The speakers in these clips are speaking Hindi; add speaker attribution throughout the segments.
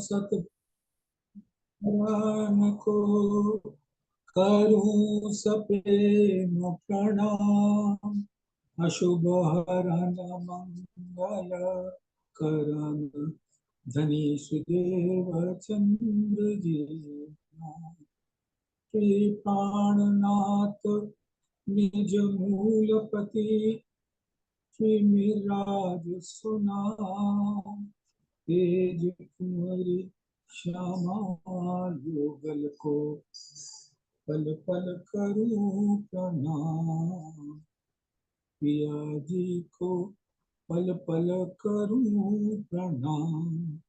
Speaker 1: सत पुराण को करूं सप्रेम प्रणाम। अशुभ हरण मंगल करण धनीश देव चंद्र जी। श्री प्राणनाथ निज मूलपति श्री मिराज सुनाम। तेज कुंवरी श्यामा युगल को पल पल करूं प्रणाम। पिया जी को पल पल करूं प्रणाम।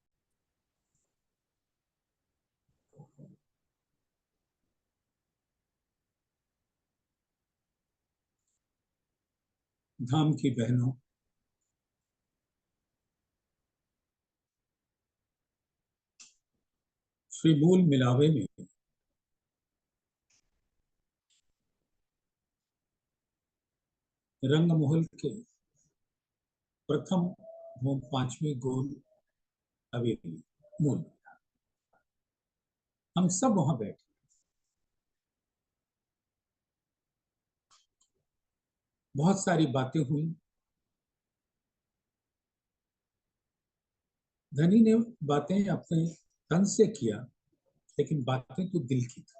Speaker 1: धाम की बहनों, श्री मूल मिलावे में रंगमहल के प्रथम एवं पांचवी गोल हवेली मूल, हम सब वहां बैठे। बहुत सारी बातें हुई। धनी ने बातें अपने तन से किया, लेकिन बातें तो दिल की थी।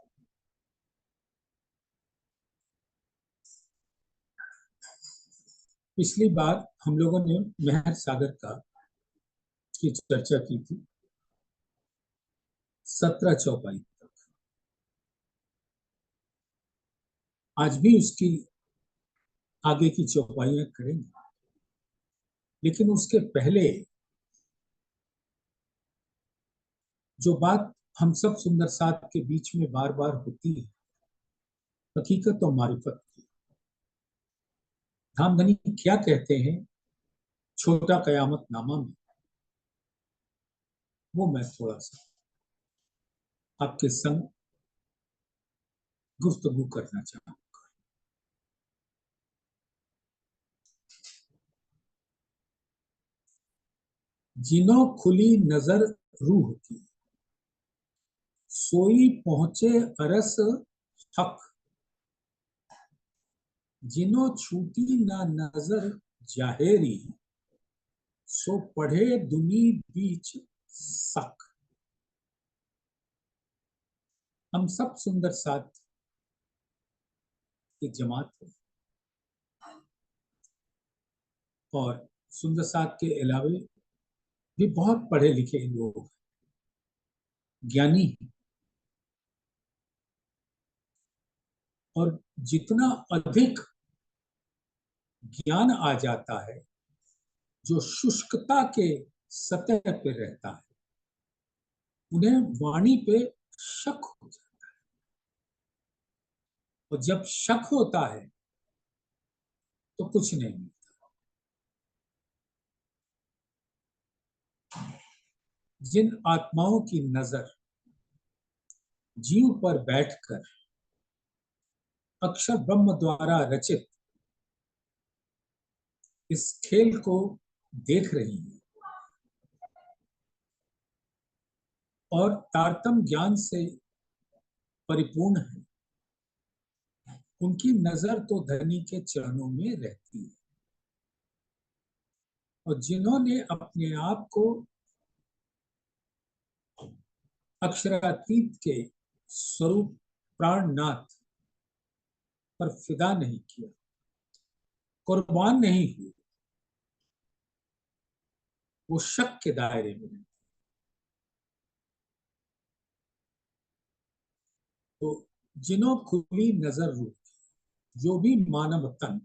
Speaker 1: पिछली बार हम लोगों ने मेहर सागर की चर्चा की थी 17 चौपाई तक। आज भी उसकी आगे की चौपाइयां करेंगे, लेकिन उसके पहले जो बात हम सब सुंदर साथ के बीच में बार बार होती है, हकीकत और मारिफत की। धामधनी क्या कहते हैं छोटा कयामत नामा में, वो मैं थोड़ा सा आपके संग गुफ्तगू करना चाहूंगा। जिनो खुली नजर रूह की, सोई पहुंचे अरस हक। जिनो छूटी न नजर जाहेरी, सो पढ़े दुनी बीच सक। हम सब सुंदर साथ की जमात है, और सुंदर साथ के अलावे भी बहुत पढ़े लिखे लोग, ज्ञानी हैं। और जितना अधिक ज्ञान आ जाता है, जो शुष्कता के सतह पे रहता है, उन्हें वाणी पे शक हो जाता है। और जब शक होता है तो कुछ नहीं मिलता। जिन आत्माओं की नजर जीव पर बैठकर अक्षर ब्रह्म द्वारा रचित इस खेल को देख रही है और तारतम ज्ञान से परिपूर्ण है, उनकी नजर तो धनी के चरणों में रहती है। और जिन्होंने अपने आप को अक्षरातीत के स्वरूप प्राणनाथ पर फिदा नहीं किया, कुर्बान नहीं हुए, वो शक के दायरे में रहते। तो जिन्हों खुली नजर रूप, जो भी मानव तन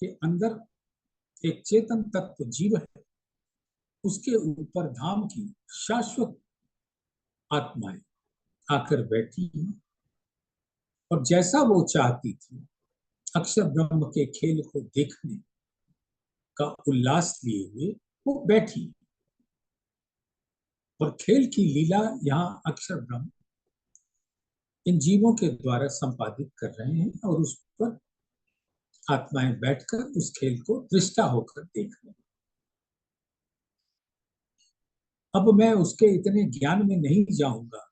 Speaker 1: के अंदर एक चेतन तत्व जीव है, उसके ऊपर धाम की शाश्वत आत्माएं आकर बैठी हैं। और जैसा वो चाहती थी, अक्षर ब्रह्म के खेल को देखने का उल्लास लिए हुए वो बैठी। और खेल की लीला यहाँ अक्षर ब्रह्म इन जीवों के द्वारा संपादित कर रहे हैं, और उस पर आत्माएं बैठकर उस खेल को दृष्टा होकर देख रहे हैं। अब मैं उसके इतने ज्ञान में नहीं जाऊंगा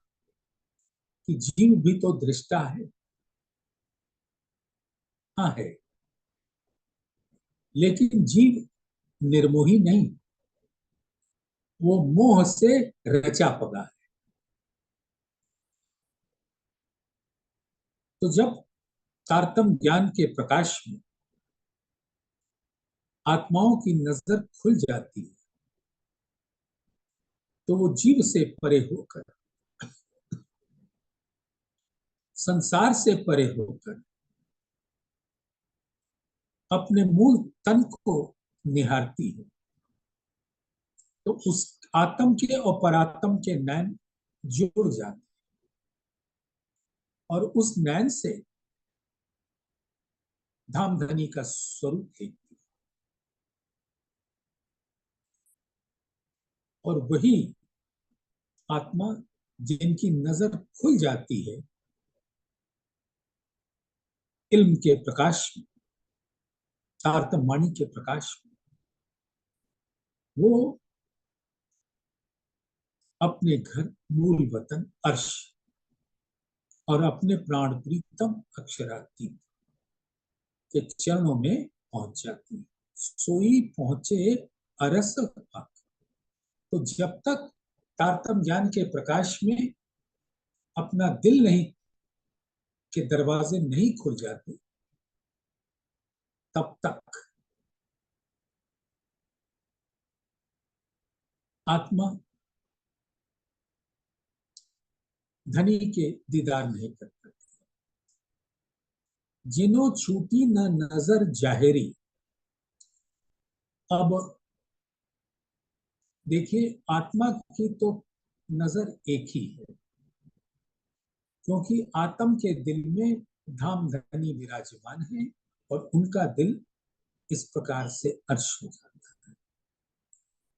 Speaker 1: कि जीव भी तो दृष्टा है। हाँ है, लेकिन जीव निर्मोही नहीं, वो मोह से रचा पड़ा है। तो जब तारतम ज्ञान के प्रकाश में आत्माओं की नजर खुल जाती है, तो वो जीव से परे होकर, संसार से परे होकर अपने मूल तन को निहारती है। तो उस आत्म के और परात्म के नैन जुड़ जाते हैं, और उस नैन से धामधनी का स्वरूप देखती है। और वही आत्मा जिनकी नजर खुल जाती है इल्म के प्रकाश में, तारतम वाणी के प्रकाश में, वो अपने घर, मूल वतन अर्श और अपने प्राण प्रीतम अक्षरातीत के चरणों में पहुंच जाती है। सोई पहुंचे अरस पाक। तो जब तक तारतम ज्ञान के प्रकाश में अपना दिल नहीं के दरवाजे नहीं खुल जाते, तब तक आत्मा धनी के दीदार नहीं कर पाती। जिनो छूटी न नजर जाहिरी। अब देखिए, आत्मा की तो नजर एक ही है, क्योंकि आत्म के दिल में धाम धनी विराजमान है, और उनका दिल इस प्रकार से अर्श हो जाता है।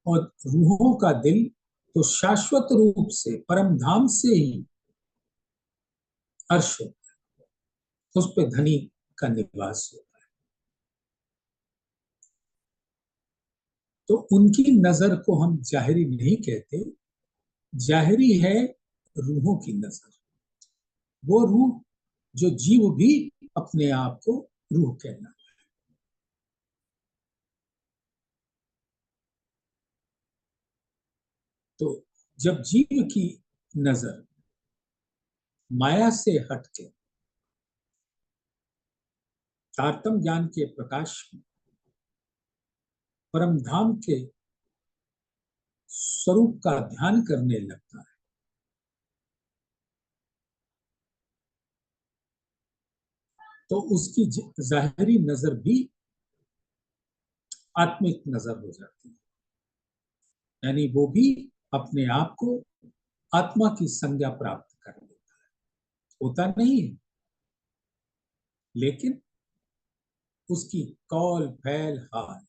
Speaker 1: और रूहों का दिल तो शाश्वत रूप से परम धाम से ही अर्श होता है, उस पे धनी का निवास होता है। तो उनकी नजर को हम जाहिरी नहीं कहते, जाहिरी है रूहों की नजर। वो रूह जो जीव भी अपने आप को रूह कहना। तो जब जीव की नजर माया से हटके तारतम ज्ञान के प्रकाश में परम धाम के स्वरूप का ध्यान करने लगता है, तो उसकी जाहिरी नजर भी आत्मिक नजर हो जाती है। यानी वो भी अपने आप को आत्मा की संज्ञा प्राप्त कर लेता है। होता नहीं है, लेकिन उसकी कौल फैल हाल,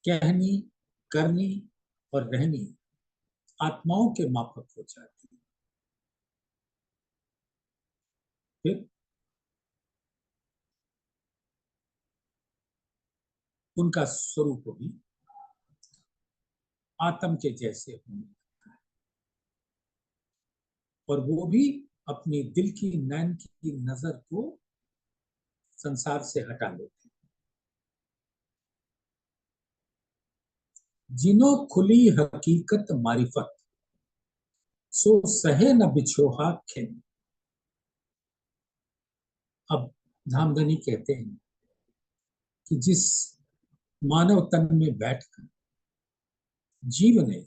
Speaker 1: कहनी, करनी और रहनी आत्माओं के माफक हो जाती है। फिर उनका स्वरूप भी आत्म के जैसे होने, और वो भी अपनी दिल की नैन की नजर को संसार से हटा लेते हैं। जिनो खुली हकीकत मारिफत, सो सहे न बिछोहा खिन। अब धामधनी कहते हैं कि जिस मानव तन में बैठकर जीव ने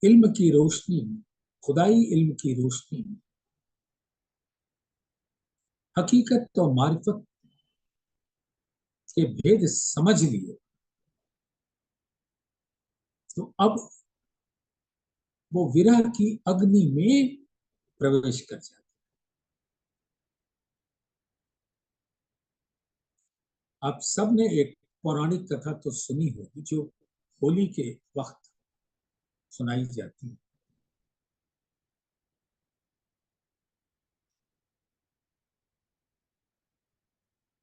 Speaker 1: इल्म की रोशनी में, खुदाई इल्म की रोशनी में हकीकत तो मारिफत के भेद समझ लिए, तो अब वो विरह की अग्नि में प्रवेश कर जाते। आप सब ने एक पौराणिक कथा तो सुनी होगी, जो होली के वक्त सुनाई जाती है,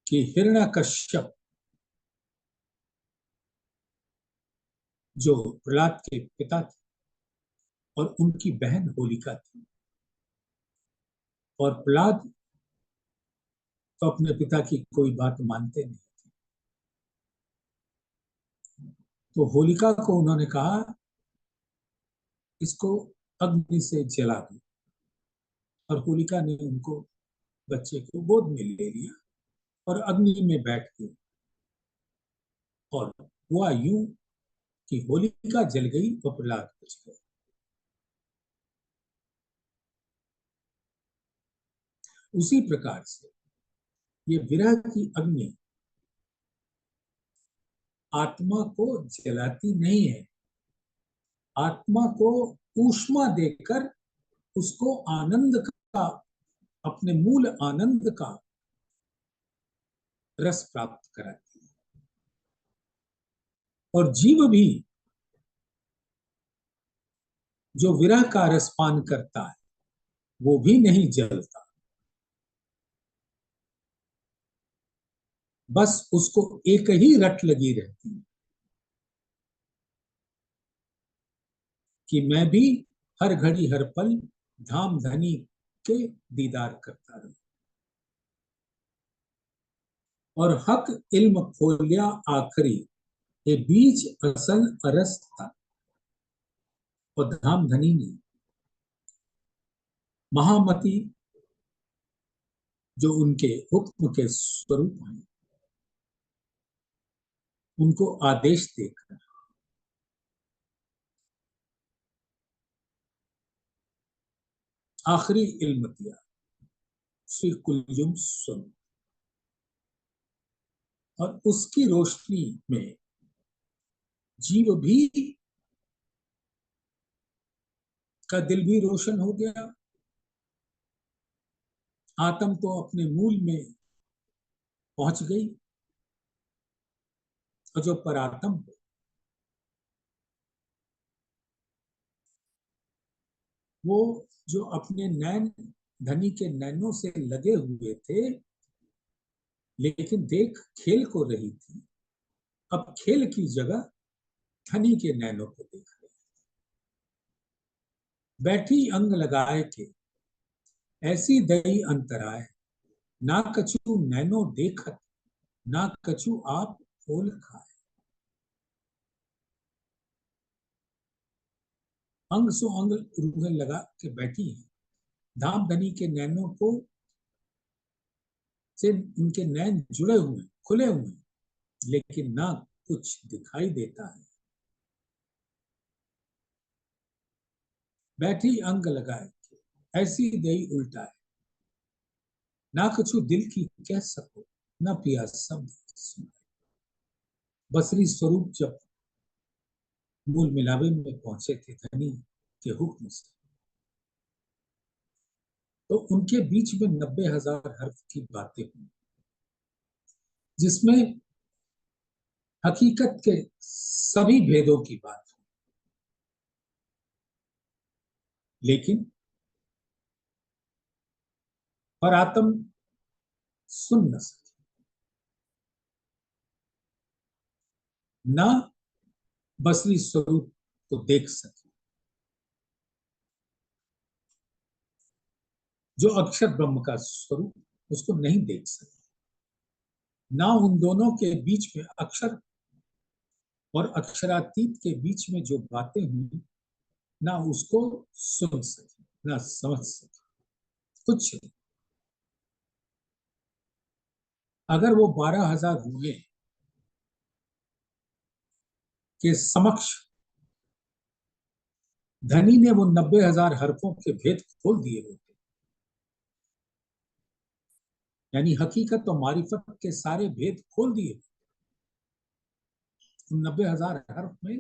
Speaker 1: कि हिरण्यकश्यप जो प्रहलाद के पिता थे, और उनकी बहन होलिका थी। और प्रहलाद तो अपने पिता की कोई बात मानते नहीं। तो होलिका को उन्होंने कहा, इसको अग्नि से जला दो। और होलिका ने उनको, बच्चे को गोद में ले लिया और अग्नि में बैठ गई। और हुआ यूं कि होलिका जल गई और प्रहलाद बच गए। उसी प्रकार से ये विरह की अग्नि आत्मा को जलाती नहीं है, आत्मा को ऊष्मा देकर उसको आनंद का, अपने मूल आनंद का रस प्राप्त कराती है। और जीव भी जो विरह का रस पान करता है वो भी नहीं जलता, बस उसको एक ही रट लगी रहती है कि मैं भी हर घड़ी हर पल धाम धनी के दीदार करता रहूं। और हक इल्म खोलिया आखरी, ये बीच असल अरस था। और धाम धनी ने, महामती जो उनके हुक्म के स्वरूप हैं, उनको आदेश देकर आखिरी इल्म दिया, श्री कुलयुग स्वरूप। और उसकी रोशनी में जीव भी का दिल भी रोशन हो गया। आत्म तो अपने मूल में पहुंच गई। और जो परात्म वो जो अपने नैन धनी के नैनों से लगे हुए थे, लेकिन देख खेल को रही थी, अब खेल की जगह धनी के नैनों को देख रही। बैठी अंग लगाए के ऐसी दई अंतराय, ना कछु नैनो देखत, ना कछु आप खोल खाए। अंग सो अंग रूहें लगा के बैठी है, धाम धनी के नैनों को से उनके नैन जुड़े हुए, खुले हुए, लेकिन ना कुछ दिखाई देता है। बैठी अंग लगाए ऐसी दई उल्टा है, ना कछु दिल की कह सको, ना पिया शब्द सुनाए। बसरी स्वरूप जब मूल मिलावे में पहुंचे थे धनी के हुक्म से, तो उनके बीच में 90,000 हर्फ की बातें हुई, जिसमें हकीकत के सभी भेदों की बात हुई। लेकिन परात्म सुन न सके, न बसरी स्वरूप को देख सके। जो अक्षर ब्रह्म का स्वरूप उसको नहीं देख सके। ना उन दोनों के बीच में अक्षर और अक्षरातीत के बीच में जो बातें हुई, ना उसको सुन सके, ना समझ सके, कुछ नहीं। अगर वो 12,000 हुए के समक्ष धनी ने वो 90,000 हरफों के भेद खोल दिए होते, यानी हकीकत और मारिफत के सारे भेद खोल दिए, उन 90,000 हर्फ में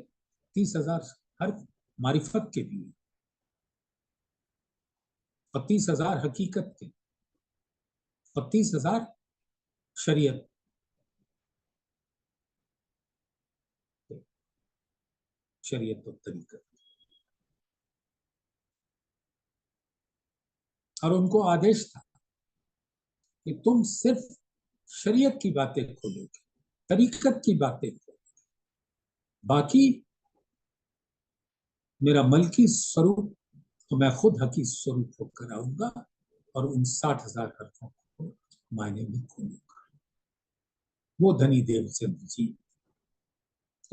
Speaker 1: 30,000 हर्फ मारिफत के भी और 30,000 हकीकत के और 30,000 शरीयत के, शरीयत और तरीकत। और उनको आदेश था कि तुम सिर्फ शरीयत की बातें खोलोगे, तरीकत की बातें खोलोगे, बाकी मेरा मलकी स्वरूप तो मैं खुद हकी स्वरूप होकर आऊंगा और उन 60,000 हरफों को मायने में खोलूंगा। वो धनी देवचंद्र जी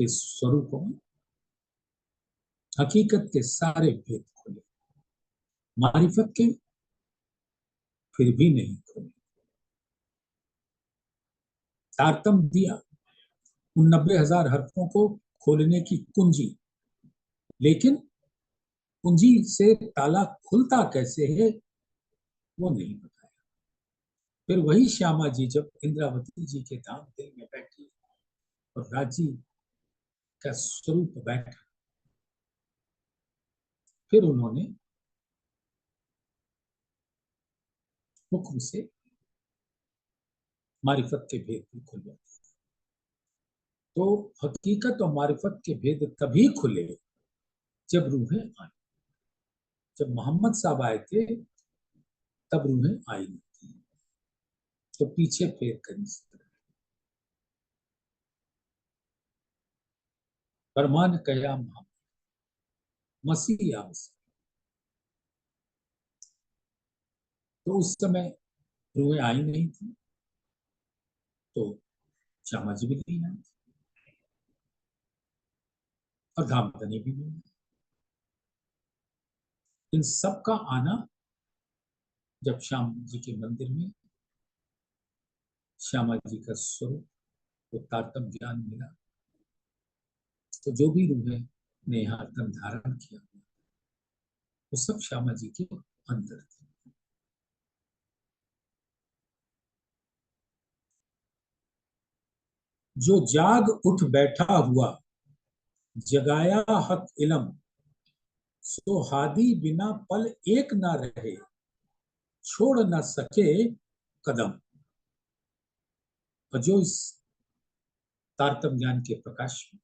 Speaker 1: के स्वरूपों में हकीकत के सारे भेद खोले, मारिफत के फिर भी नहीं खोले। तारतम दिया उन 90,000 हरफों को खोलने की कुंजी, लेकिन कुंजी से ताला खुलता कैसे है वो नहीं बताया। फिर वही श्यामा जी जब इंद्रावती जी के धाम दिल में बैठी और राजी का स्वरूप बैठा, फिर उन्होंने हुक्म से मारिफत के भेद भी खुलवा दिए। तो हकीकत और मारिफत के भेद तभी खुले जब रूहें आई। जब मोहम्मद साहब आए थे तब रूहें आई नहीं थी, तो पीछे फेर कर फरमान कया मोहम्मद मसीह या मसीह। तो उस समय रूहें आई नहीं थी, तो श्यामा जी भी नहीं आई और धामधनी भी नहीं। इन सब का आना जब श्याम जी के मंदिर में श्यामा जी का स्वरूप को तारतम ज्ञान मिला, तो जो भी रूहें ने यहाँ तन धारण किया वो सब श्यामा जी के अंदर थे। जो जाग उठ बैठा हुआ जगाया हक इलम, सो हादी बिना पल एक ना रहे, छोड़ न सके कदम। और जो इस तारतम ज्ञान के प्रकाश में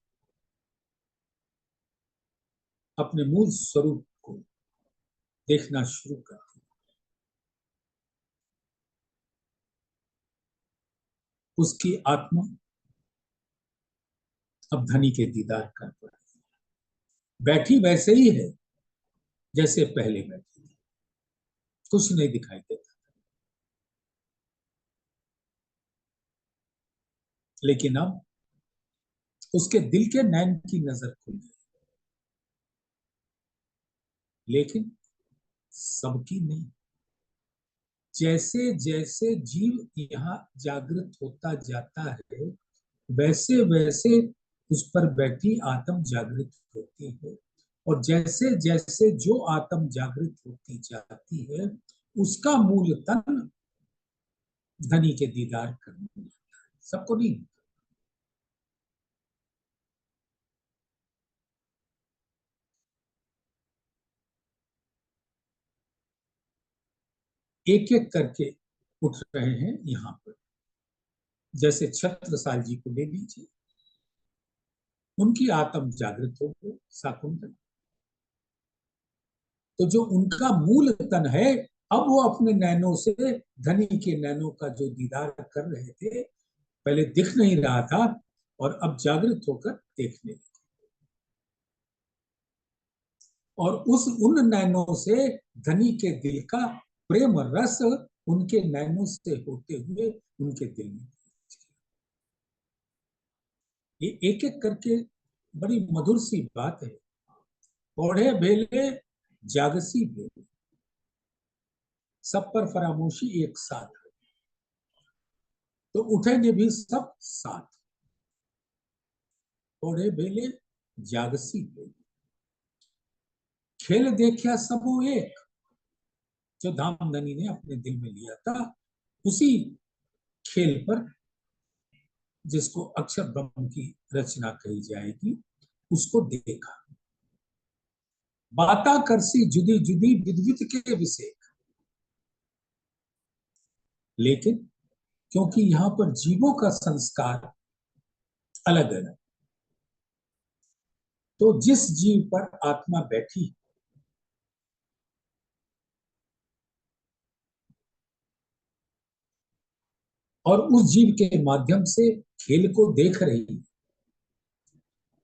Speaker 1: अपने मूल स्वरूप को देखना शुरू कर, उसकी आत्मा अब धनी के दीदार कर पड़ी, बैठी वैसे ही है जैसे पहले बैठी थी, कुछ नहीं दिखाई देता। लेकिन अब उसके दिल के नैन की नजर खुल गई, लेकिन सबकी नहीं। जैसे जैसे जीव यहाँ जागृत होता जाता है वैसे वैसे उस पर बैठी आत्म जागृत होती है, और जैसे जैसे जो आत्म जागृत होती जाती है उसका मूल तन धनी के दीदार करने लगता है। सबको नहीं, एक एक करके उठ रहे हैं यहाँ पर। जैसे छत्रसाल जी को ले लीजिए, उनकी आत्म जागृत हो गई शाकुंतल, तो जो उनका मूल तन है अब वो अपने नैनों से धनी के नैनों का जो दीदार कर रहे थे, पहले दिख नहीं रहा था और अब जागृत होकर देखने लगे। और उस उन नैनों से धनी के दिल का प्रेम रस उनके नैनों से होते हुए उनके दिल में, ये एक एक करके बड़ी मधुर सी बात है। ओढ़े भेले जागसी भेले, सब पर फरामोशी एक साथ, तो उठेंगे भी सब साथ। ओढ़े भेले जागसी भेले, खेल देखिया सबो एक, जो धामधनी ने अपने दिल में लिया था उसी खेल पर, जिसको अक्षर ब्रह्म की रचना कही जाएगी, उसको देखा। बाता करसी जुदी जुदी विद्वित के विषय, लेकिन क्योंकि यहाँ पर जीवों का संस्कार अलग अलग, तो जिस जीव पर आत्मा बैठी और उस जीव के माध्यम से खेल को देख रही,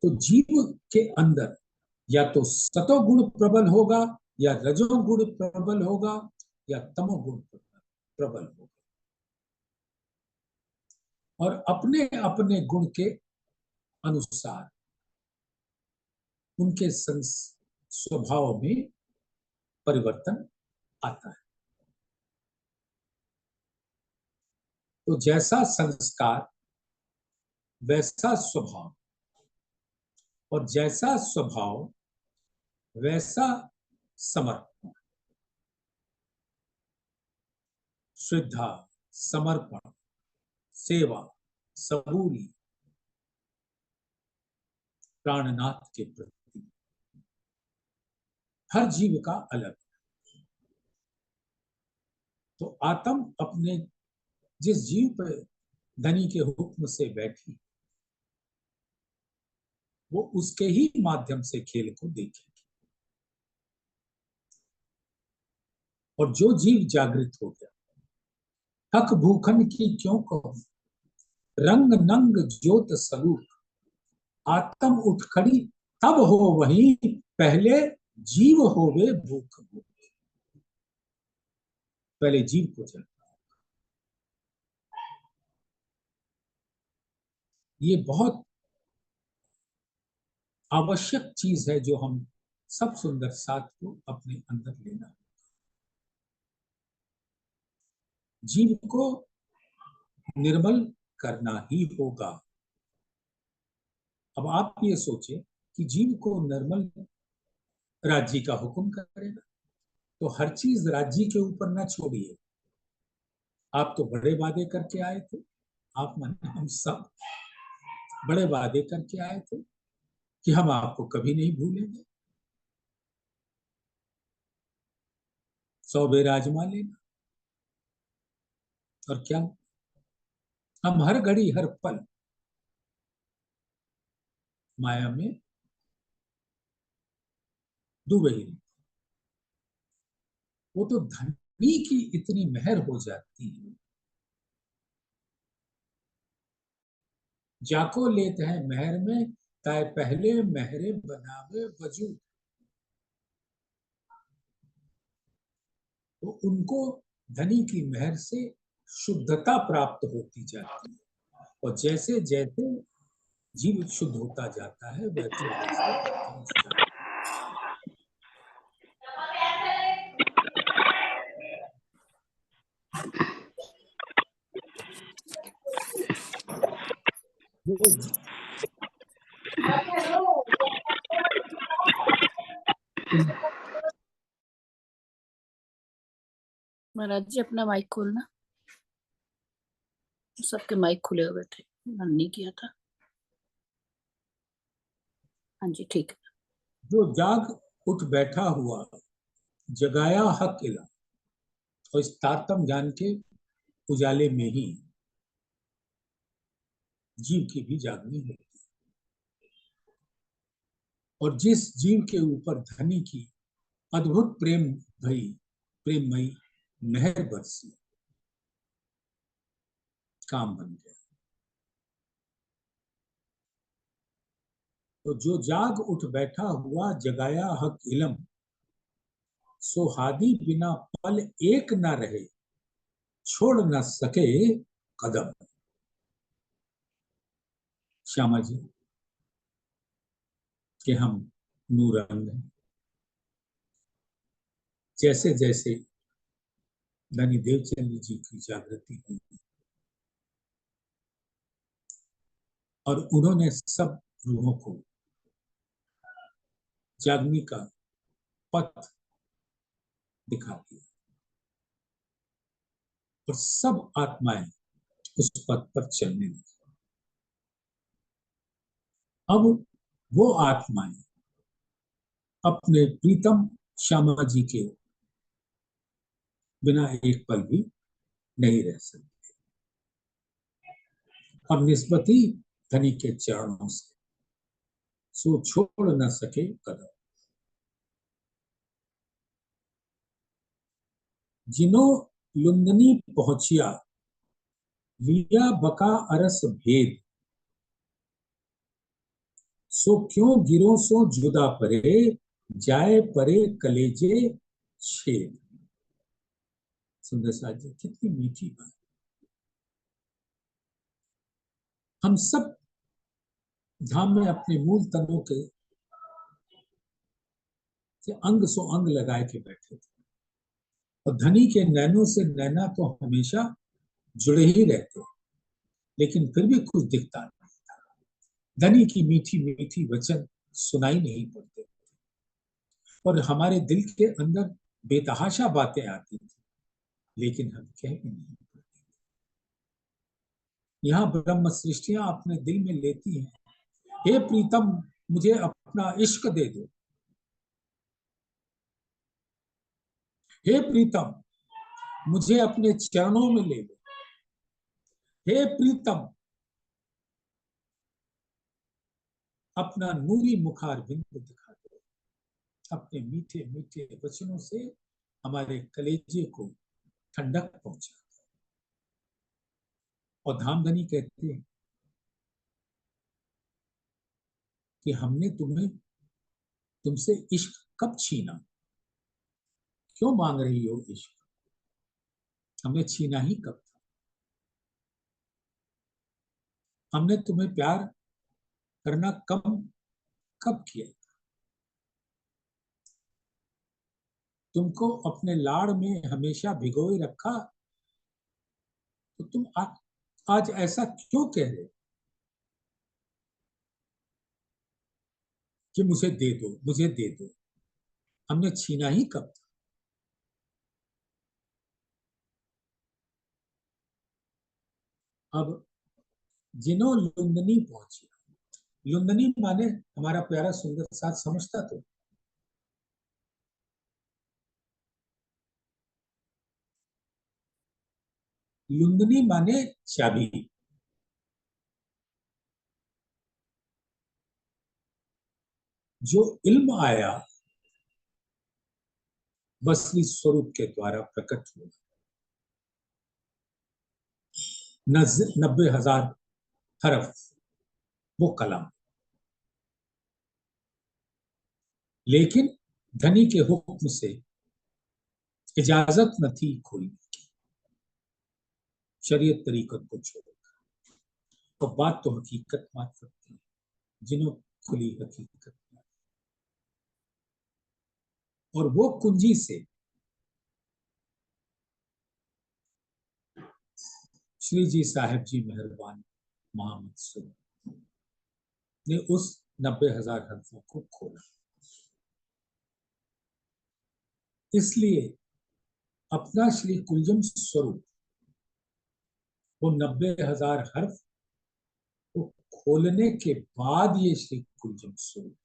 Speaker 1: तो जीव के अंदर या तो सतोगुण प्रबल होगा, या रजोगुण प्रबल होगा, या तमोगुण प्रबल होगा। और अपने अपने गुण के अनुसार उनके स्वभाव में परिवर्तन आता है। तो जैसा संस्कार वैसा स्वभाव, और जैसा स्वभाव वैसा समर्पण, श्रद्धा, समर्पण, सेवा, सबूरी प्राणनाथ के प्रति हर जीव का अलग। तो आत्म अपने जिस जीव पर धनी के हुक्म से बैठी, वो उसके ही माध्यम से खेल को देखेगी। और जो जीव जागृत हो गया, थक भूखन की क्यों कहो, रंग नंग ज्योत स्वरूप, आत्म उठ खड़ी तब हो वही, पहले जीव होवे भूख भूख। पहले जीव को चल, ये बहुत आवश्यक चीज है जो हम सब सुंदर साथ को अपने अंदर लेना। जीव को निर्मल करना ही होगा। अब आप ये सोचे कि जीव को निर्मल राज्य का हुक्म करेगा, तो हर चीज राज्य के ऊपर ना छोड़िए। आप तो बड़े वादे करके आए थे, आप मन हम सब बड़े वादे करके आए थे कि हम आपको कभी नहीं भूलेंगे। 100 बेर आजमा लेना, और क्या, हम हर घड़ी हर पल माया में डूबे ही। वो तो धनी की इतनी मेहर हो जाती है, जाको लेते हैं मेहर में, ताए पहले मेहरे बनावे वजूद। तो उनको धनी की मेहर से शुद्धता प्राप्त होती जाती है, और जैसे जैसे जीव शुद्ध होता जाता है वैसे वैसे
Speaker 2: महाराज जी अपना माइक खोलना, सबके माइक खुले हुए थे, मन नहीं किया था। हाँ जी ठीक है।
Speaker 1: जो जाग उठ बैठा हुआ जगाया हक इला, और इस तारतम ज्ञान के उजाले में ही जीव की भी जागनी होती है। और जिस जीव के ऊपर धनी की अद्भुत प्रेममयी मेहर बरसी, काम बन गया। तो जो जाग उठ बैठा हुआ जगाया हक इलम, सो हादी बिना पल एक न रहे, छोड़ न सके कदम। श्यामा जी के हम नूरंग हैं। जैसे जैसे धनी देवचंद जी की जागृति हुई और उन्होंने सब रूहों को जागने का पथ दिखा दिया, और सब आत्माएं उस पथ पर चलने लगी। अब वो आत्माएं अपने प्रीतम श्यामा जी के बिना एक पल भी नहीं रह सकते, और निस्बती धनी के चरणों से सो छोड़ न सके कदम। जिनो लुंदनी पहुंचिया, लिया बका अरस भेद, सो क्यों गिरो सो जुदा परे, जाए परे कलेजे छेद। सुंदर साथ जी, कितनी मीठी बात। हम सब धाम में अपने मूल तनों के अंग सो अंग लगाए के बैठे थे, और धनी के नैनों से नैना तो हमेशा जुड़े ही रहते, लेकिन फिर भी कुछ दिखता नहीं था। धनी की मीठी मीठी वचन सुनाई नहीं पड़ते, और हमारे दिल के अंदर बेतहाशा बातें आती थी, लेकिन हम कह भी नहीं पाते। यहाँ ब्रह्म सृष्टियां अपने दिल में लेती हैं, हे प्रीतम मुझे अपना इश्क दे दो, हे प्रीतम मुझे अपने चरणों में ले लो, हे प्रीतम अपना नूरी मुखार बिंदु दिखा दो। अपने मीठे मीठे वचनों से हमारे कलेजे को ठंडक पहुंचा। और धामधनी कहते हैं कि हमने तुमसे इश्क कब छीना, क्यों मांग रही हो इश्क, हमने छीना ही कब था, हमने तुम्हें प्यार करना कम कब किया, तुमको अपने लाड़ में हमेशा भिगोए रखा, तो तुम आज ऐसा क्यों कह रहे कि मुझे दे दो, मुझे दे दो, हमने छीना ही कब था। अब जिनो लुंदनी पहुंची, लुंदनी माने हमारा प्यारा सुंदर साथ समझता तो, लुंदनी माने चाबी। जो इल्म आया बसरी स्वरूप के द्वारा प्रकट हुआ, 90,000 हरफ वो कलाम, लेकिन धनी के हुक्म से इजाजत न थी खोलने की, शरीयत तरीकत को छोड़कर। तो बात तो हकीकत मात्र थी, जिन्हों खुली हकीकत, और वो कुंजी से श्री जी साहब जी मेहरबान मोहम्मद ने उस 90,000 हरफों को खोला। इसलिए अपना श्री कुलजम स्वरूप वो 90,000 हर्फ को खोलने के बाद ये श्री कुलजम स्वरूप,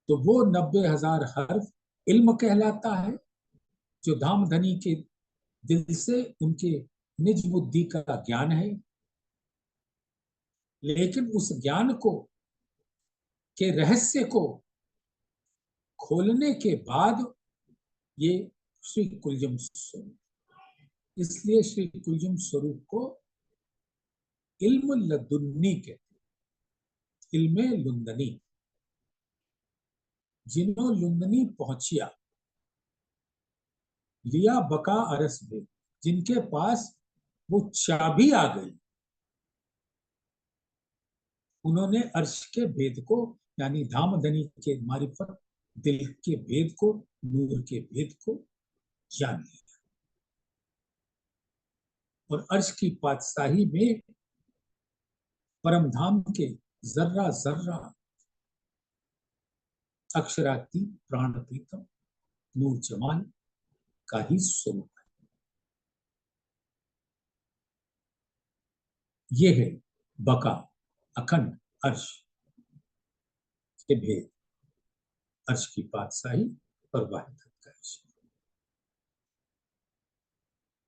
Speaker 1: तो वो 90,000 हर्फ इल्म कहलाता है, जो धाम धनी के दिल से उनके निज बुद्धि का ज्ञान है। लेकिन उस ज्ञान को के रहस्य को खोलने के बाद ये श्री कुलजम स्वरूप, इसलिए श्री कुलजम स्वरूप को इल्म लदुन्नी कहते, इल्मे लुंदनी। जिन्हों लुंदनी पहुंचिया लिया बका अरस भेद, जिनके पास वो चाबी आ गई, उन्होंने अर्श के भेद को, यानी धामधनी के मारिफत दिल के भेद को, नूर के भेद को जान लिया, और अर्श की पातशाही में परम धाम के जर्रा जर्रा अक्षराती प्राण प्रीतम नूर जमाल का ही स्वरूप है। ये है बका, अखंड अर्श के भेद, अर्श की पातशाही और वाहिदत का अर्श।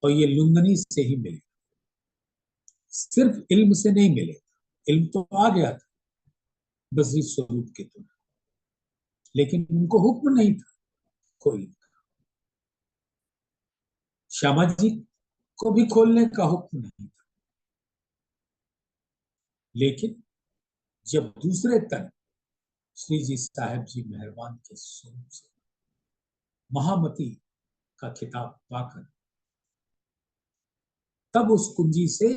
Speaker 1: और ये लुंदनी से ही मिले, सिर्फ इल्म से नहीं मिले, इल्म तो आ गया था बसरी स्वरूप के द्वारा, लेकिन उनको हुक्म नहीं था कोई, श्यामा जी को भी खोलने का हुक्म नहीं था, लेकिन जब दूसरे तन श्री जी साहब जी मेहरबान के स्वरूप से महामती का खिताब पाकर तब उस कुंजी से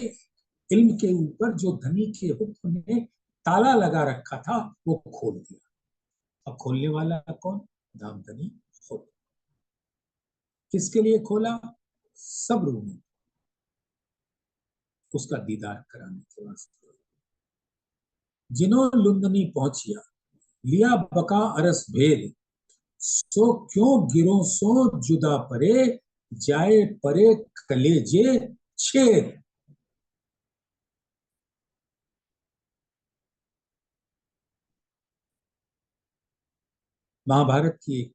Speaker 1: इल्म के ऊपर जो धनी के हुक्म ने ताला लगा रखा था वो खोल दिया। अब खोलने वाला कौन? धामधनी खुद। किसके लिए खोला? सब रूमी उसका दीदार कराने के वास्ते। जिन्हों लुंदनी पहुंचिया लिया बका अरस भेद, सो क्यों गिरो सो जुदा परे, जाए परे कलेजे छेद। महाभारत की एक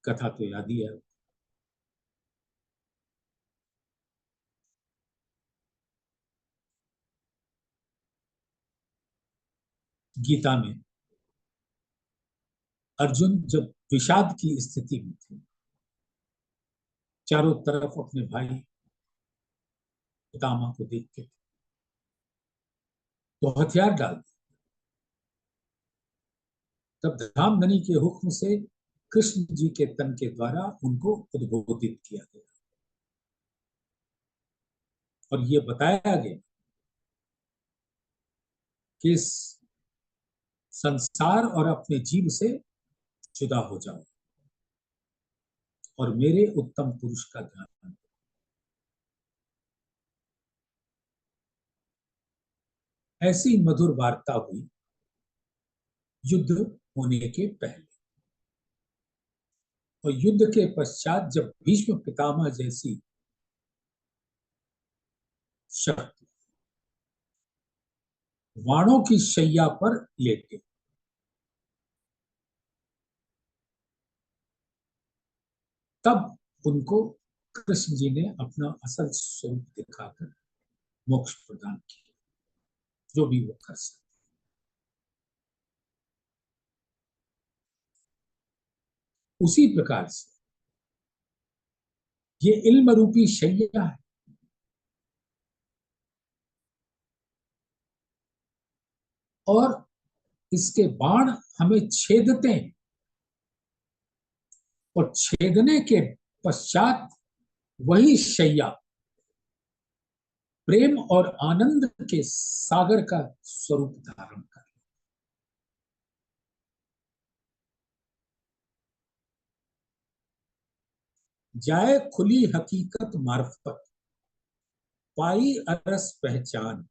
Speaker 1: कथा तो याद ही है। गीता में अर्जुन जब विषाद की स्थिति में थे, चारों तरफ अपने भाई पितामह को देखते थे, तो हथियार डाल दिए। तब धामधनी के हुक्म से कृष्ण जी के तन के द्वारा उनको उद्बोधित किया गया और ये बताया गया कि इस संसार और अपने जीव से जुदा हो जाओ और मेरे उत्तम पुरुष का ध्यान करो। ऐसी मधुर वार्ता हुई युद्ध होने के पहले, और युद्ध के पश्चात जब भीष्म पितामह जैसी शक्ति वाणों की शैया पर लेटे, तब उनको कृष्ण जी ने अपना असल स्वरूप दिखाकर मोक्ष प्रदान किया, जो भी वो कर सकते। उसी प्रकार से ये इल्म रूपी शैया है, और इसके बाण हमें छेदते हैं, और छेदने के पश्चात वही शैया प्रेम और आनंद के सागर का स्वरूप धारण कर। जाए खुली हकीकत मार्फत, पाई अरस पहचान,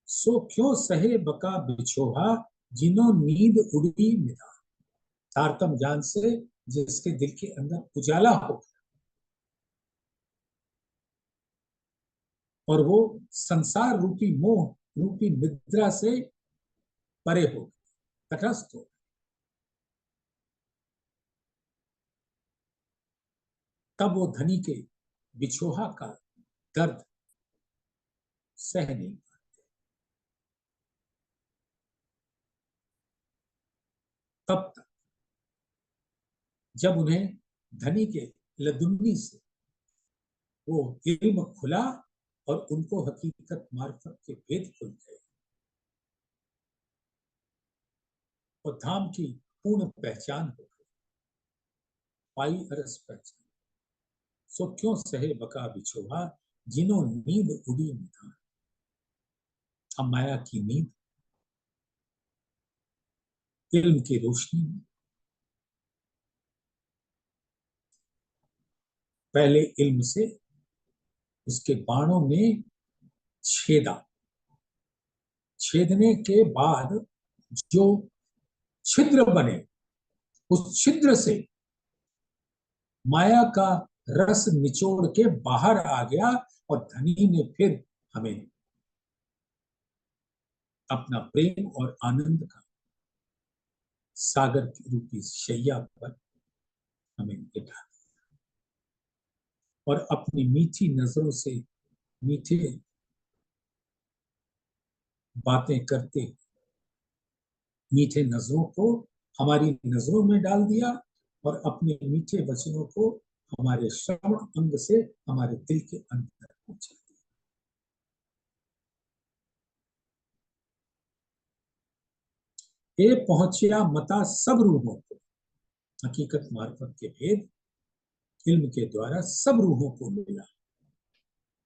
Speaker 1: सो क्यों सहे बका बिछोहा, जिन्हों नींद उड़ी निदान। तारतम ज्ञान से जिसके दिल के अंदर उजाला हो और वो संसार रूपी मोह रूपी निद्रा से परे हो, तटस्थ हो, तब वो धनी के बिछोहा का दर्द सह नहीं पाते। तब तक जब उन्हें धनी के लदुन्नी से वो इल्म खुला और उनको हकीकत मार्फत के भेद खुल गए और धाम की पूर्ण पहचान हो गई, पाई अरस पहचान, सो क्यों सहे बका बिछोहा, जिन्हों नींद उड़ी निधान। अब माया की नींद इल्म की रोशनी में पहले इल्म से उसके बाणों में छेदा, छेदने के बाद जो छिद्र बने, उस छिद्र से माया का रस निचोड़ के बाहर आ गया, और धनी ने फिर हमें अपना प्रेम और आनंद का सागर की रूपी शैया पर हमें बिठा, और अपनी मीठी नजरों से मीठे बातें करते मीठे नजरों को हमारी नजरों में डाल दिया, और अपने मीठे वचनों को हमारे श्रवण अंग से हमारे दिल के अंदर पहुंचा दिया। ए पहुंचिया मता सब रूहों को, हकीकत मार्फत के भेद इल्म के द्वारा सब रूहों को मिला,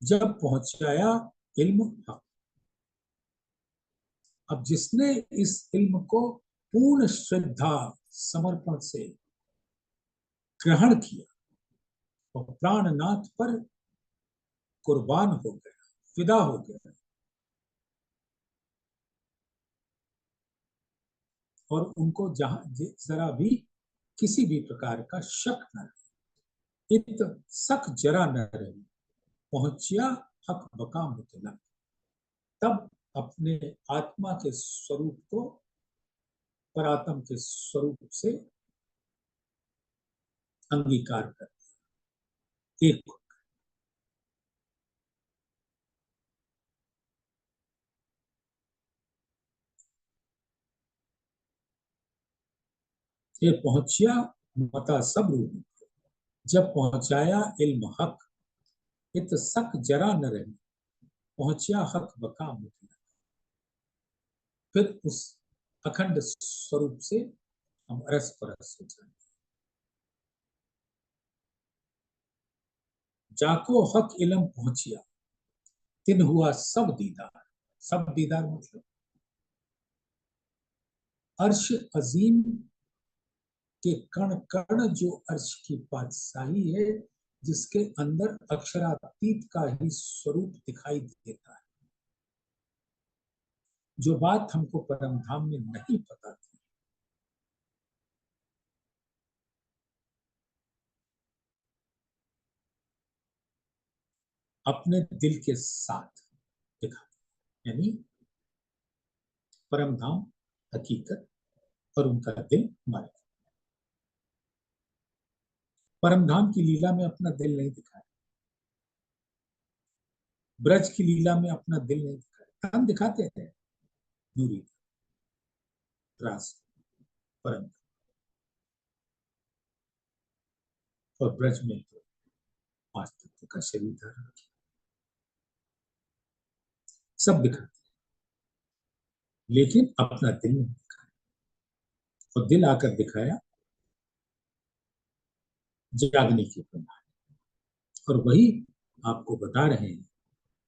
Speaker 1: जब पहुंचाया इल्म हक। अब जिसने इस इल्म को पूर्ण श्रद्धा समर्पण से ग्रहण किया और प्राणनाथ पर कुर्बान हो गया, फिदा हो गया, और उनको जहां जरा भी किसी भी प्रकार का शक न रहे, इत सक जरा न रही, पहुंचिया हक बका मुतलक, तब अपने आत्मा के स्वरूप को परात्म के स्वरूप से अंगीकार कर एक। ये पहुंचिया मता सब रूह, जब पहुंचाया इल्म हक, इत सक जरा न रही, पहुंचिया हक बका मुतलक, फिर उस अखंड स्वरूप से हम रस परस हो जाएंगे। जाको हक इल्म पहुंचिया, तिन हुआ सब दीदार। सब दीदार मतलब अर्श अजीम के कण कण जो अर्श की पातशाही है, जिसके अंदर अक्षरातीत का ही स्वरूप दिखाई देता है, जो बात हमको परम धाम में नहीं पता थी, अपने दिल के साथ दिखाते, यानी परम धाम हकीकत और उनका दिल मार्ग। परम धाम की लीला में अपना दिल नहीं दिखाया, ब्रज की लीला में अपना दिल नहीं दिखाया, हम दिखाते हैं नूरी रास परम, और ब्रज में तो पांच तत्व का शरीर धारण किया, सब दिखाते, लेकिन अपना दिल नहीं दिखाया, और दिल आकर दिखाया जागने के प्रमाण, और वही आपको बता रहे हैं,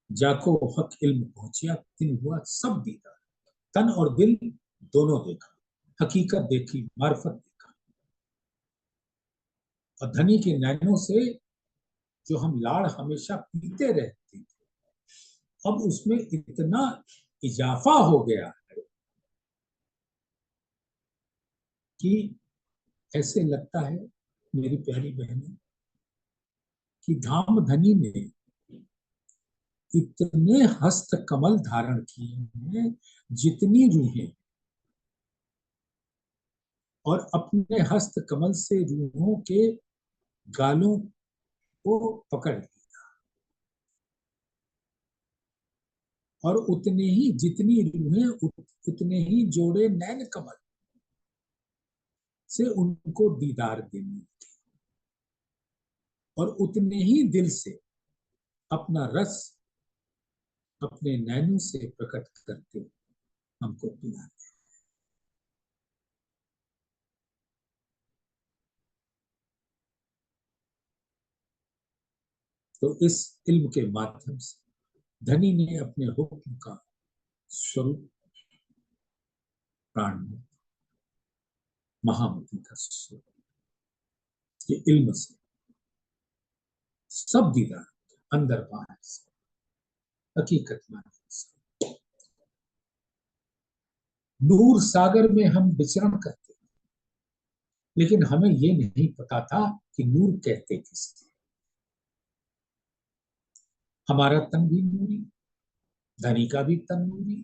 Speaker 1: जाको हक इल्म पहुंचिया, तिन हुआ सब दीदार। तन और दिल दोनों देखा, हकीकत देखी, मार्फत देखा, और धनी के नैनों से जो हम लाड़ हमेशा पीते रहते थे, अब उसमें इतना इजाफा हो गया है कि ऐसे लगता है मेरी प्यारी बहनें कि धाम धनी ने इतने हस्त कमल धारण किए हैं, जितनी रूहें, और अपने हस्त कमल से रूहों के गालों को पकड़ लिया, और उतने ही जितनी रूहें उतने ही जोड़े नैन कमल से उनको दीदार देने, और उतने ही दिल से अपना रस अपने नैनों से प्रकट करके हमको पिलाते। तो इस इल्म के माध्यम से धनी ने अपने हुक्म का स्वरूप प्राण में, महामती का स्वरूप, ये इल्म से सब दीदार, अंदर बाहर से, हकीकत माध्यम से। नूर सागर में हम विचरण करते, लेकिन हमें ये नहीं पता था कि नूर कहते किसे। हमारा तन भी नूरी, धनी का भी तन नूरी,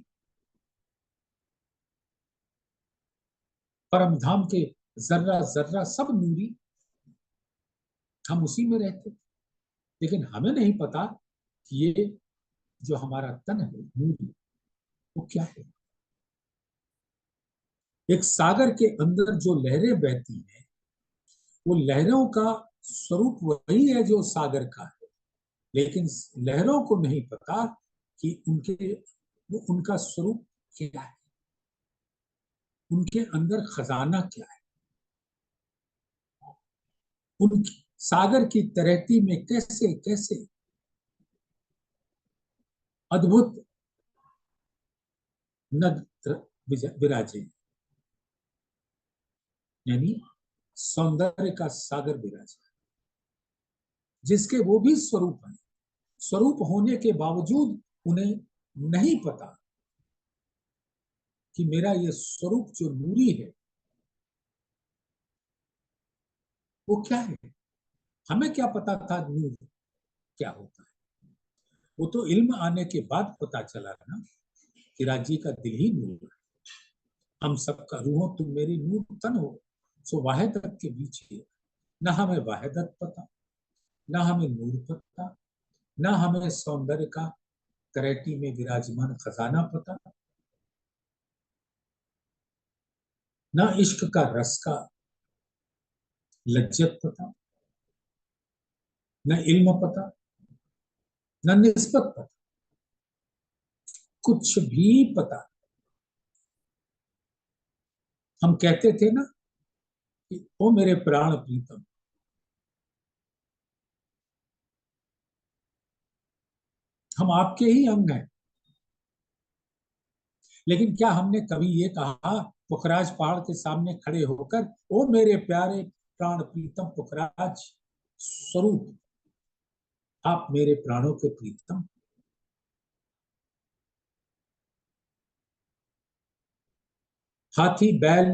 Speaker 1: परम धाम के जर्रा जर्रा सब नूरी, हम उसी में रहते, लेकिन हमें नहीं पता कि ये जो हमारा तन है नूरी, वो क्या है। एक सागर के अंदर जो लहरें बहती हैं, वो लहरों का स्वरूप वही है जो सागर का है, लेकिन लहरों को नहीं पता कि उनका स्वरूप क्या है। उनके अंदर खजाना क्या है, उनकी सागर की तलहटी में कैसे कैसे अद्भुत नद विराजे, यानी सौंदर्य का सागर विराजे, जिसके वो भी स्वरूप है। स्वरूप होने के बावजूद उन्हें नहीं पता कि मेरा ये स्वरूप जो नूरी है वो क्या है। हमें क्या पता था नूर क्या होता है, वो तो इल्म आने के बाद पता चला ना कि राजी का दिल ही नूर है। हम सबका रूहो तुम मेरी नूर तन हो, सो वाहिदत के बीच है। न हमें वाहिदत पता, न हमें नूर पता, न हमें सौंदर्य का करैटी में विराजमान खजाना पता, न इश्क का रस का लज्जत पता, न इल्म पता, न निस्बत पता, कुछ भी पता। हम कहते थे ना कि ओ मेरे प्राण प्रीतम, हम आपके ही अंग हैं। लेकिन क्या हमने कभी ये कहा पुखराज पहाड़ के सामने खड़े होकर, ओ मेरे प्यारे प्राण प्रीतम पुखराज स्वरूप, आप मेरे प्राणों के प्रीतम। हाथी बैल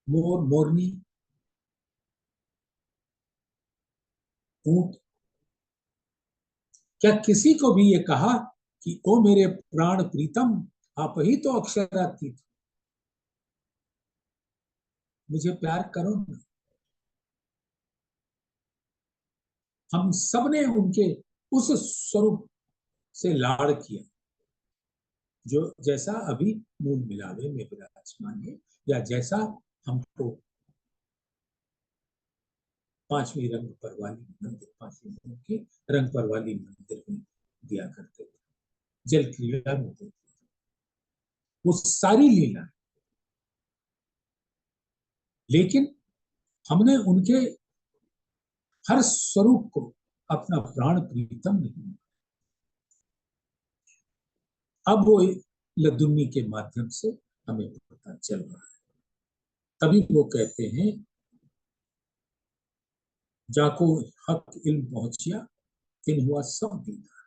Speaker 1: मोर मोरनी ऊंट, क्या किसी को भी ये कहा कि ओ मेरे प्राण प्रीतम, आप ही तो अक्षरातीत, मुझे प्यार करो ना। हम सब ने उनके उस स्वरूप से लाड़ किया जो जैसा अभी मूल मिलावे में विराजमान है, या जैसा हमको पांचवी रंग पर वाली मंदिर, पांचवी रंग की रंग पर वाली मंदिर में दिया करते थे, जल क्रीड़ा में देते थे। वो सारी लीला, लेकिन हमने उनके हर स्वरूप को अपना प्राण प्रीतम नहीं। अब वो लदुन्नी के माध्यम से हमें पता चल रहा है। तभी वो कहते हैं, जाको हक इल्म पहुंचिया, तिन हुआ सब दीदार।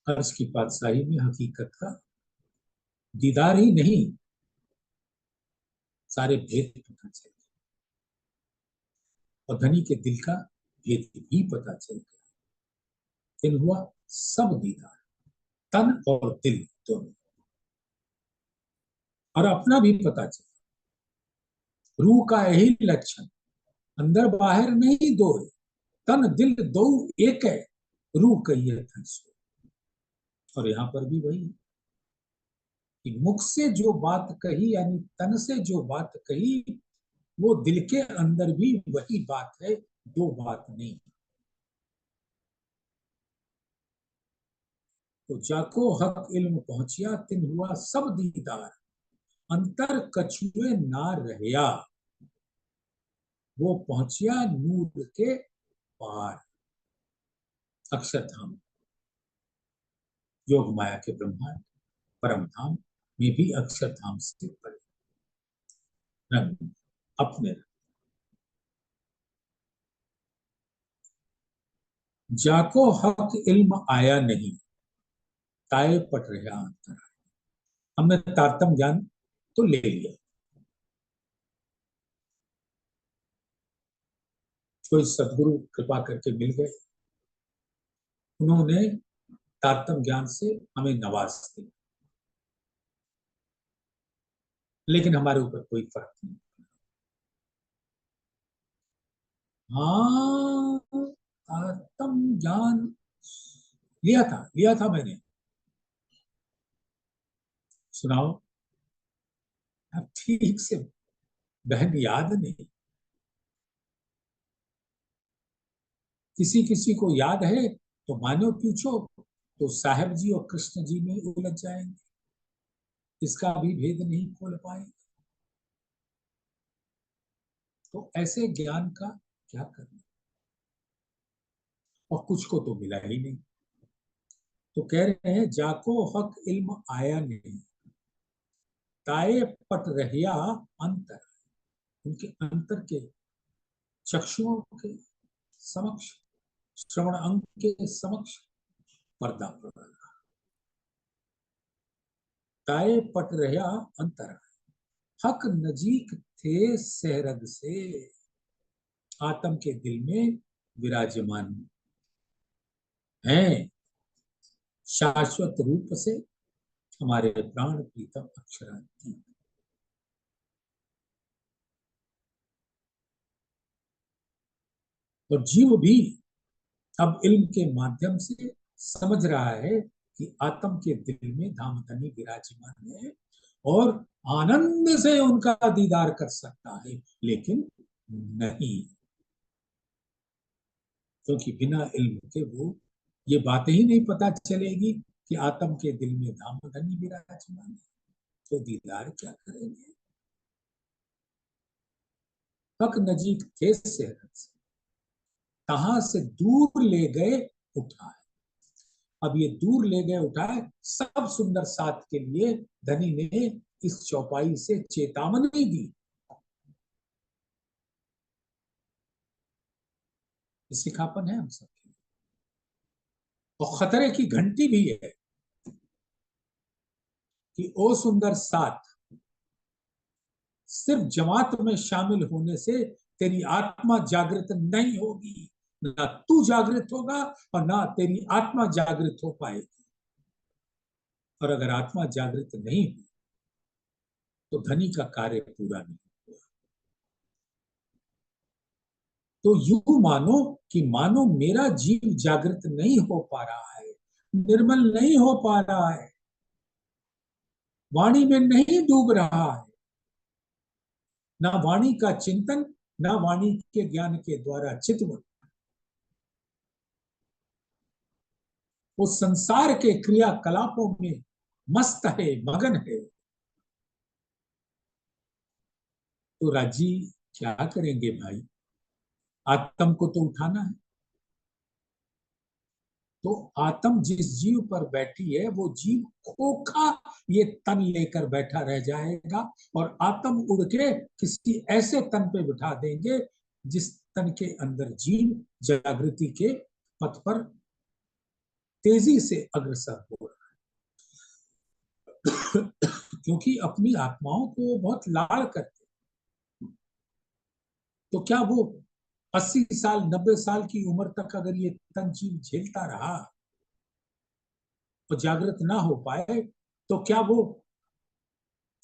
Speaker 1: अर्श की पातशाही में हकीकत का दीदार ही नहीं, सारे भेद पता चल गए, और धनी के दिल का भेद भी पता चल गया। तिन हुआ सब दीदार, तन और दिल दोनों, और अपना भी पता चला। रूह का यही लक्षण, अंदर बाहर नहीं दो है, तन दिल दो एक है, रूह कहिए तन सो। और यहाँ पर भी वही कि मुख से जो बात कही, यानी तन से जो बात कही, वो दिल के अंदर भी वही बात है, दो बात नहीं। तो जाको हक इल्म पहुंचिया, तिन हुआ सब दीदार, अंतर कछुए ना रहया, वो पहुंचिया नूर के पार। अक्षरधाम, योग माया के ब्रह्मांड परम धाम में भी अक्षरधाम से परे रंग अपने रंग। जाको हक इल्म आया नहीं, ताए पट रहा अंतर। हमने तारतम ज्ञान तो ले लिया, कोई सदगुरु कृपा करके मिल गए, उन्होंने तारतम ज्ञान से हमें नवाज दिया, लेकिन हमारे ऊपर कोई फर्क नहीं। हाँ, तारतम ज्ञान लिया था मैंने। सुनाओ। अब ठीक से बहन याद नहीं, किसी किसी को याद है तो मानो पूछो तो साहेब जी और कृष्ण जी में उलझ जाएंगे। इसका भी भेद नहीं खोल पाएगा। तो ऐसे ज्ञान का क्या करना, और कुछ को तो मिला ही नहीं। तो कह रहे हैं जाको हक इल्म आया नहीं, ताए पट रहिया अंतर। उनके अंतर के चक्षुओं के समक्ष, श्रवण अंग के समक्ष पर्दा पड़ रहा। ताए पट रहिया अंतर, हक नजीक थे सहरद से। आत्म के दिल में विराजमान हैं शाश्वत रूप से हमारे प्राण प्रीतम अक्षरांति। और जीव भी अब इल्म के माध्यम से समझ रहा है कि आत्म के दिल में धामधनी विराजमान है और आनंद से उनका दीदार कर सकता है, लेकिन नहीं, क्योंकि बिना इल्म के वो ये बातें ही नहीं पता चलेगी कि आत्म के दिल में धामधनी विराजमान है, तो दीदार क्या करेंगे। हक नजीक थे सेहरत से, कहां से दूर ले गए उठाए। अब ये दूर ले गए उठाए, सब सुंदर साथ के लिए धनी ने इस चौपाई से चेतावनी दी। सिखापन है हम सबके, और खतरे की घंटी भी है कि ओ सुंदर साथ, सिर्फ जमात में शामिल होने से तेरी आत्मा जागृत नहीं होगी, ना तू जागृत होगा और ना तेरी आत्मा जागृत हो पाएगी। और अगर आत्मा जागृत नहीं हुई तो धनी का कार्य पूरा नहीं हुआ। तो यूं मानो कि मानो मेरा जीव जागृत नहीं हो पा रहा है, निर्मल नहीं हो पा रहा है, वाणी में नहीं डूब रहा है, ना वाणी का चिंतन, ना वाणी के ज्ञान के द्वारा चितवन, वो संसार के क्रियाकलापों में मस्त है, मगन है। तो राजी क्या करेंगे भाई, आत्म को तो उठाना है। तो आत्म जिस जीव पर बैठी है वो जीव खोखा ये तन लेकर बैठा रह जाएगा, और आत्म उड़ के किसी ऐसे तन पे बिठा देंगे जिस तन के अंदर जीव जागृति के पथ पर तेजी से अग्रसर हो रहा है। क्योंकि अपनी आत्माओं को बहुत लाड़ करते, तो क्या वो 80 साल 90 साल की उम्र तक अगर ये तन जीव झेलता रहा और जागृत ना हो पाए, तो क्या वो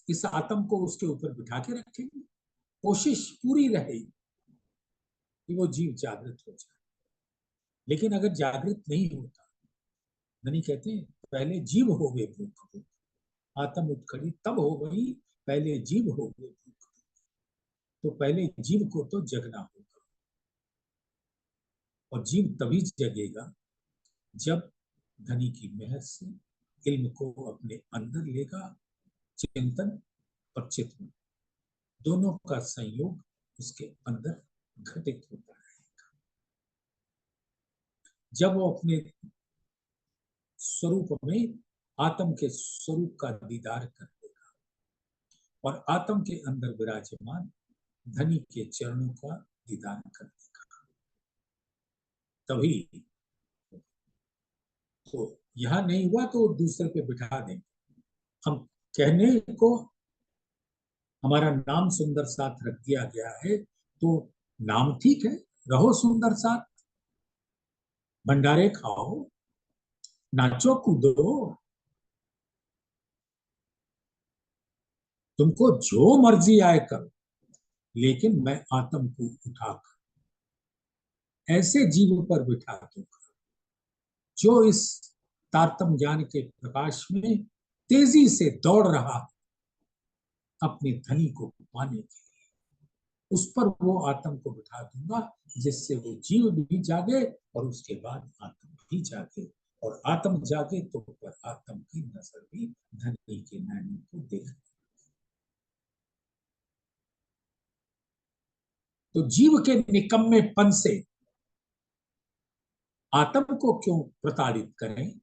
Speaker 1: इस आत्म को उसके ऊपर बिठा के रखेंगे। कोशिश पूरी रहेगी कि वो जीव जागृत हो जाए, लेकिन अगर जागृत नहीं होता, नहीं कहते पहले जीव हो गए भूख भूख, आत्म उत्खड़ी तब हो गई, पहले जीव हो गए भूख। तो पहले जीव को तो जगना होगा, और जीव तभी जगेगा जब धनी की मेहर से इल्म को अपने अंदर लेगा। चिंतन और चित्तन दोनों का संयोग उसके अंदर घटित होता है। जब वो अपने स्वरूप में आत्म के स्वरूप का दीदार कर देगा और आत्म के अंदर विराजमान धनी के चरणों का दीदार कर देगा, तभी। तो यहां नहीं हुआ तो दूसरे पे बिठा देंगे। हम कहने को हमारा नाम सुंदर साथ रख दिया गया है, तो नाम ठीक है, रहो सुंदर साथ, भंडारे खाओ, नाचो कूदो, तुमको जो मर्जी आए करो, लेकिन मैं आत्म को उठाकर ऐसे जीव पर बिठा दूंगा जो इस तारतम ज्ञान के प्रकाश में तेजी से दौड़ रहा अपने धनी को पाने के लिए। उस पर वो आत्म को बिठा दूंगा जिससे वो जीव भी जागे और उसके बाद आत्म भी जागे। और आत्म जागे तो पर आत्म की नजर भी धनी के नैनों को देख। तो जीव के निकम्मेपन से आत्म को क्यों प्रताड़ित करें?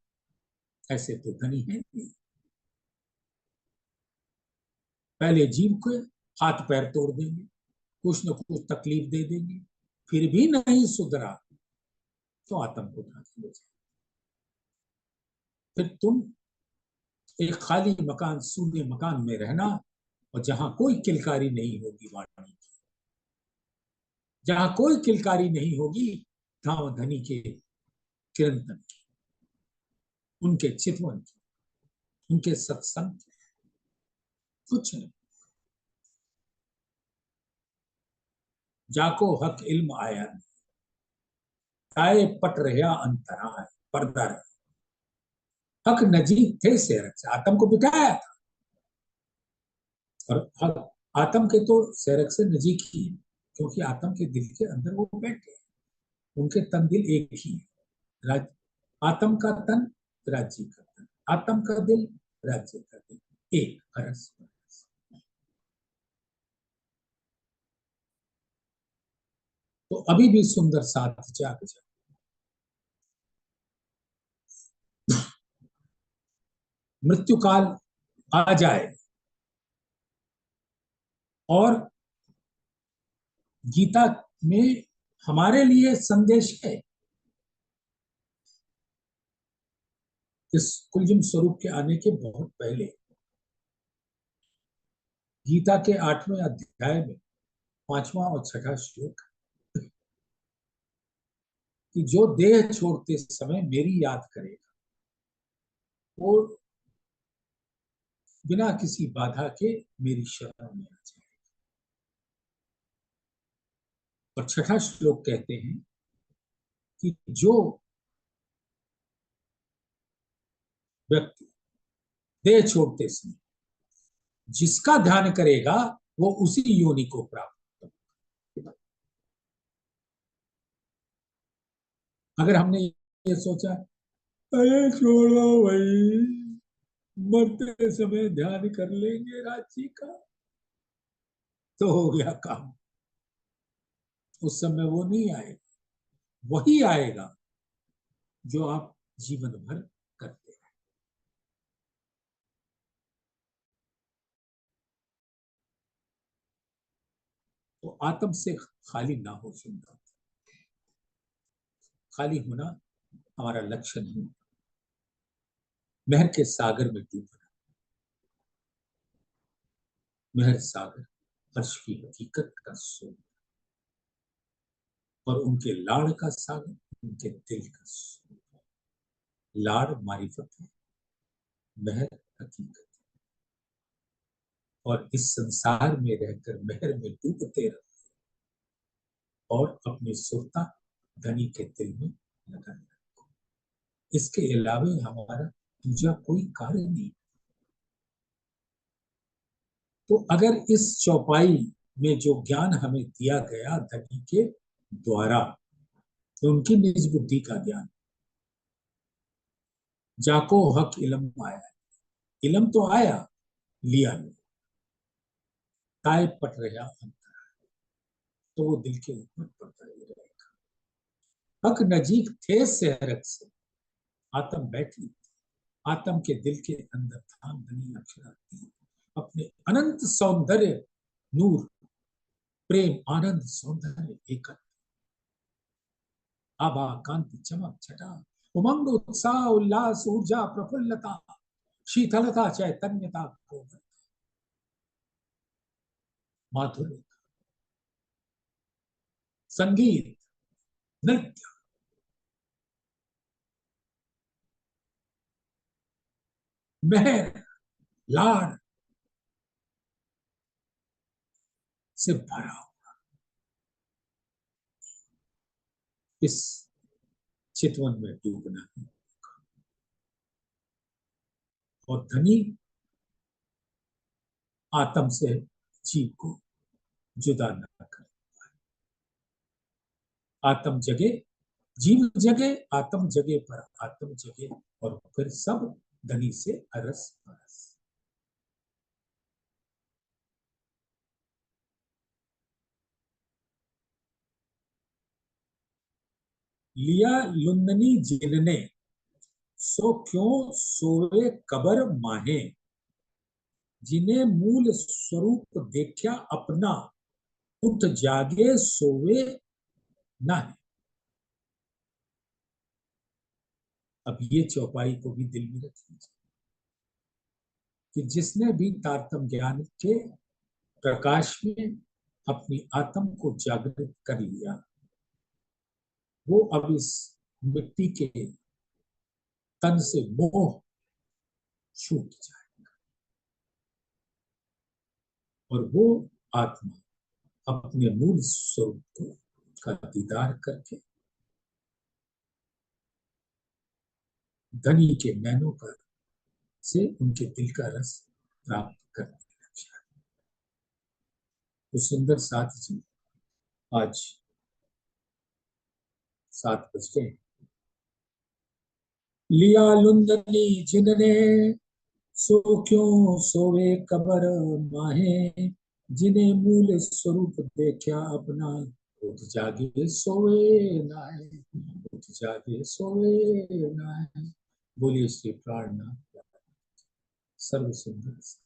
Speaker 1: ऐसे तो धनी है नहीं। पहले जीव को हाथ पैर तोड़ देंगे, कुछ न कुछ तकलीफ दे देंगे, फिर भी नहीं सुधरा तो आत्म को दाखिल हो जाए। फिर तुम एक खाली मकान, शून्य मकान में रहना, और जहां कोई किलकारी नहीं होगी वाणी की, जहां कोई किलकारी नहीं होगी धाम धनी के किरंतन की, उनके चितवन की, उनके सत्संग की, कुछ नहीं। जाको हक इल्म आया नहीं, ताए पट रहा अंतरा है, पर्दा रहा। हक नजीक थे सेरक से, आत्म को बिठाया था, और हक आत्म के तो सेरक से नजीक ही है, क्योंकि आत्म के दिल के अंदर वो बैठे हैं, उनके तन दिल एक ही है। राज आत्म का तन, राज्य का तन, आत्म का दिल, राज्य का दिल, एक हरस। तो अभी भी सुंदर साथ जाग जा। मृत्यु काल आ जाए और गीता में हमारे लिए संदेश है, इस कुलजुम स्वरूप के आने के बहुत पहले गीता के 8वें अध्याय में 5वां और 6ठा श्लोक कि जो देह छोड़ते समय मेरी याद करेगा वो बिना किसी बाधा के मेरी शरण में आ जाए। और 6ठा श्लोक कहते हैं कि जो व्यक्ति देह छोड़ते समय जिसका ध्यान करेगा वो उसी योनि को प्राप्त। अगर हमने ये सोचा अरे छोड़ो भाई, मरते समय ध्यान कर लेंगे राज्य का, तो हो गया काम। उस समय वो नहीं आएगा, वही आएगा जो आप जीवन भर करते हैं। तो आत्म से खाली ना हो सुंदर, खाली होना हमारा लक्ष्य नहीं। महर के सागर में डूबना, महर सागर अर्श की हकीकत का सोना, और उनके लाड़ का सागर उनके दिल का सोना। लाड़ मारिफत है, महर हकीकत है, और इस संसार में रहकर महर में डूबते रहो और अपनी सुरता धनी के दिल में लगाए रखो। इसके अलावा हमारा दूसरा कोई कार्य नहीं। तो अगर इस चौपाई में जो ज्ञान हमें दिया गया धनी के द्वारा, तो उनकी निज बुद्धि का ज्ञान, जाको हक इलम आया, इलम तो आया, लिया नहीं, ताए पट रहा अंतर, तो वो दिल के ऊपर पड़ता ही रहेगा। हक नजीक थे सेहरक से, आत्म बैठी, आत्म के दिल के अंदर धाम धनी अक्षराती अपने अनंत सौंदर्य, नूर, प्रेम, आनंद, सौंदर्य, एकत्व, आभा, कांति, चमक, छटा, उमंग, उत्साह, उल्लास, ऊर्जा, प्रफुल्लता, शीतलता, चैतन्यता, माधुर्य, संगीत, नृत्य, मेहर, लाड़ से भरा हुआ इस चितवन में डूबना है। और धनी आत्म से जीव को जुदा न कर, आत्म जगे जीव जगे आत्म जगे पर आत्म जगे, और फिर सब धनी से अरस परस। लिया लुंदनी जिनने, सो क्यों सोवे कबर माहे, जिन्हें मूल स्वरूप देखा अपना, उठ जागे सोवे ना है। अब ये चौपाई को भी दिल में रखिए कि जिसने भी तारतम ज्ञान के प्रकाश में अपनी आत्म को जागृत कर लिया, वो अब इस मिट्टी के तन से मोह छूट जाए, और वो आत्मा अपने मूल स्वरूप को का दीदार करके धनी के नैनों पर से उनके दिल का रस प्राप्त करने लग जाए। तो सुंदर साथ जी, आज 7 बज गए। लिया लुंदनी जिनने, सो क्यों सोवे कबर माहे, जिन्हें मूल स्वरूप देखा अपना, उठ जागे सोवे नाहे, उठ जागे सोवे नाहे। बोलिए श्री प्राणनाथ सर्व सुंदर।